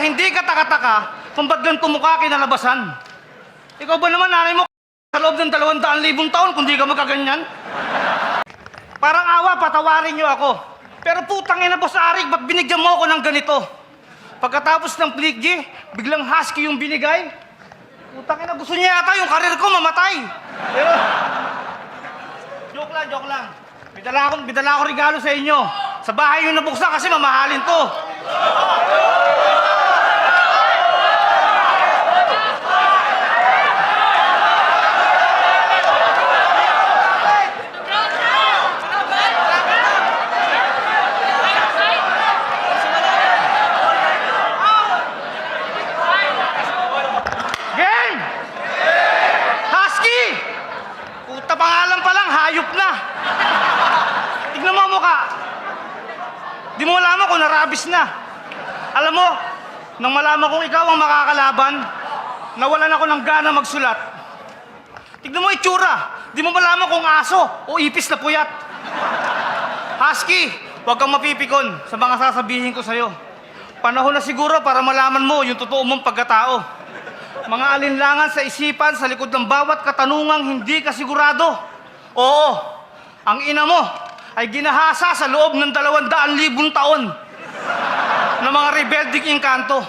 hindi ka taka-taka kung ba't ganito mukha kinalabasan. Ikaw ba naman, nanay mo, sa loob ng 200,000 taon kung di ka magkaganyan? Parang awa, patawarin niyo ako. Pero putang ina, Boss Arik, ba't binigyan mo ako ng ganito? Pagkatapos ng Flick-G, biglang husky yung binigay. Putang ina, gusto niya yata yung karir ko mamatay. Pero, joke lang. Bidala ako regalo sa inyo. Sa bahay yung nabuksan kasi mamahalin to. Game! Husky! Puta, pangalan pa lang, hayop na. Tignan mo ang mukha. Di mo malaman kung narabis na. Alam mo, nang malaman kong ikaw ang makakalaban, nawalan ako ng gana magsulat. Tignan mo itsura. Di mo malaman kung aso o ipis na puyat. Husky, huwag kang mapipikon sa mga sasabihin ko sa'yo. Panahon na siguro para malaman mo yung totoo mong pagkatao. Mga alinlangan sa isipan sa likod ng bawat katanungang hindi ka sigurado. Oo, ang ina mo ay ginahasa sa loob ng 200,000 taon ng mga rebelding engkanto.